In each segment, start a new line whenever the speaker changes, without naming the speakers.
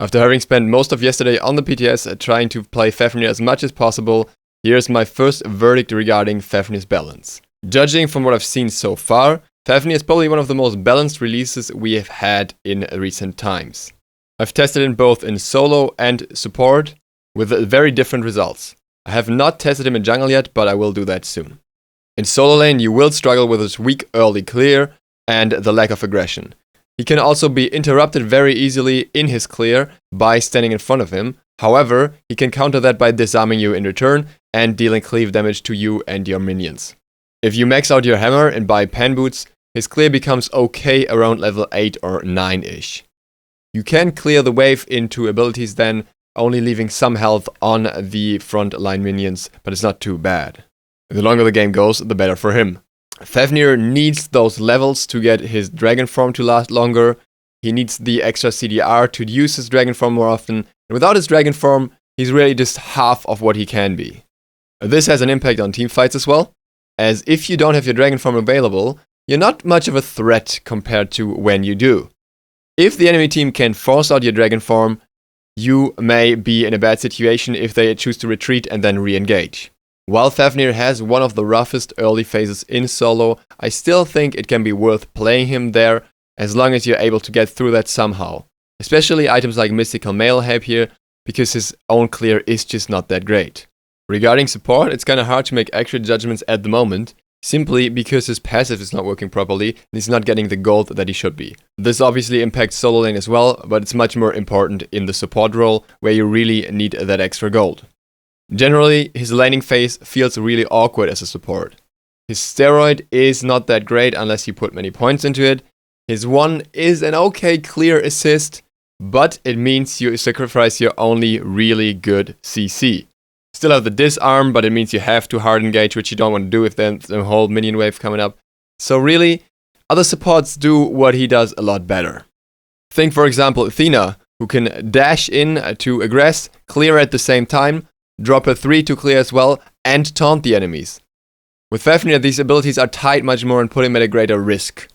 After having spent most of yesterday on the PTS trying to play Fafnir as much as possible, here's my first verdict regarding Fafnir's balance. Judging from what I've seen so far, Fafnir is probably one of the most balanced releases we have had in recent times. I've tested him both in solo and support, with very different results. I have not tested him in jungle yet, but I will do that soon. In solo lane, you will struggle with his weak early clear and the lack of aggression. He can also be interrupted very easily in his clear by standing in front of him. However, he can counter that by disarming you in return and dealing cleave damage to you and your minions. If you max out your hammer and buy pan boots, his clear becomes okay around level 8 or 9-ish. You can clear the wave into abilities then, only leaving some health on the front line minions, but it's not too bad. The longer the game goes, the better for him. Fafnir needs those levels to get his dragon form to last longer. He needs the extra CDR to use his dragon form more often. And without his dragon form, he's really just half of what he can be. This has an impact on team fights as well, as if you don't have your dragon form available, you're not much of a threat compared to when you do. If the enemy team can force out your dragon form, you may be in a bad situation if they choose to retreat and then re-engage. While Fafnir has one of the roughest early phases in solo, I still think it can be worth playing him there as long as you're able to get through that somehow. Especially items like Mystical Mail help here, because his own clear is just not that great. Regarding support, it's kinda hard to make accurate judgments at the moment, simply because his passive is not working properly and he's not getting the gold that he should be. This obviously impacts solo lane as well, but it's much more important in the support role, where you really need that extra gold. Generally, his laning phase feels really awkward as a support. His steroid is not that great unless you put many points into it. His 1 is an okay clear assist, but it means you sacrifice your only really good CC. Still have the disarm, but it means you have to hard engage, which you don't want to do if there's a whole minion wave coming up. So really, other supports do what he does a lot better. Think for example Athena, who can dash in to aggress, clear at the same time, drop a 3 to clear as well, and taunt the enemies. With Fafnir, these abilities are tied much more and put him at a greater risk.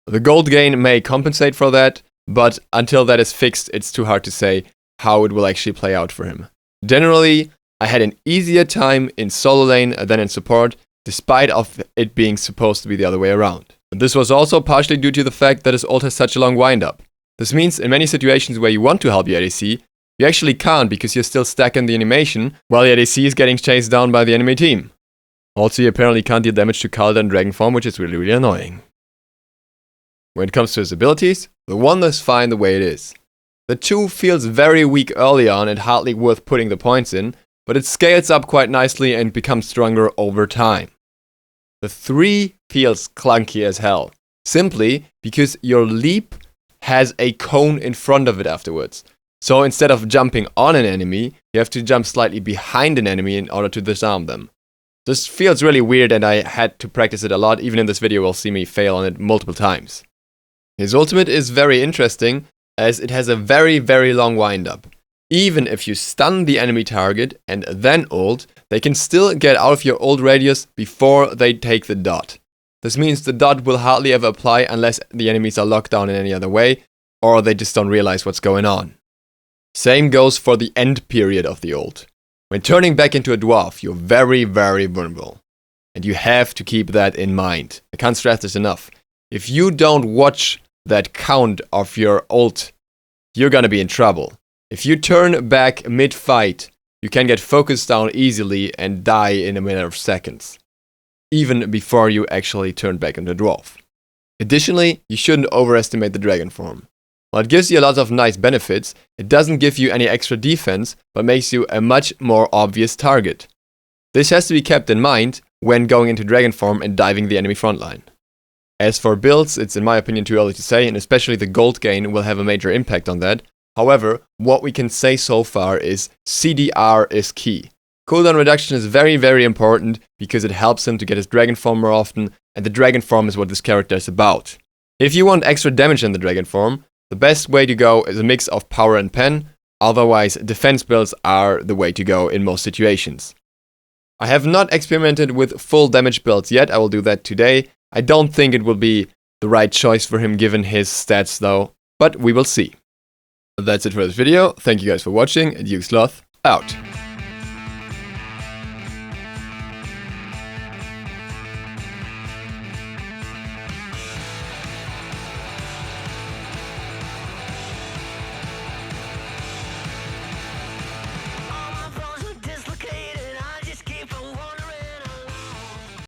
The gold gain may compensate for that, but until that is fixed, it's too hard to say how it will actually play out for him. Generally, I had an easier time in solo lane than in support, despite of it being supposed to be the other way around. This was also partially due to the fact that his ult has such a long windup. This means in many situations where you want to help your ADC, you actually can't because you're still stacking the animation while the ADC is getting chased down by the enemy team. Also, you apparently can't deal damage to Kalda and Dragon Form, which is really annoying. When it comes to his abilities, the 1 is fine the way it is. The 2 feels very weak early on and hardly worth putting the points in, but it scales up quite nicely and becomes stronger over time. The 3 feels clunky as hell, simply because your leap has a cone in front of it afterwards. So instead of jumping on an enemy, you have to jump slightly behind an enemy in order to disarm them. This feels really weird and I had to practice it a lot. Even in this video you'll see me fail on it multiple times. His ultimate is very interesting as it has a very long windup. Even if you stun the enemy target and then ult, they can still get out of your ult radius before they take the dot. This means the dot will hardly ever apply unless the enemies are locked down in any other way, or they just don't realize what's going on. Same goes for the end period of the ult. When turning back into a dwarf, you're very vulnerable. And you have to keep that in mind. I can't stress this enough. If you don't watch that count of your ult, you're gonna be in trouble. If you turn back mid-fight, you can get focused down easily and die in a matter of seconds, even before you actually turn back into a dwarf. Additionally, you shouldn't overestimate the dragon form. While it gives you a lot of nice benefits, it doesn't give you any extra defense, but makes you a much more obvious target. This has to be kept in mind when going into dragon form and diving the enemy frontline. As for builds, it's in my opinion too early to say, and especially the gold gain will have a major impact on that. However, what we can say so far is CDR is key. Cooldown reduction is very important because it helps him to get his dragon form more often, and the dragon form is what this character is about. If you want extra damage in the dragon form, the best way to go is a mix of power and pen, otherwise defense builds are the way to go in most situations. I have not experimented with full damage builds yet, I will do that today. I don't think it will be the right choice for him given his stats though, but we will see. That's it for this video. Thank you guys for watching. Duke Sloth out.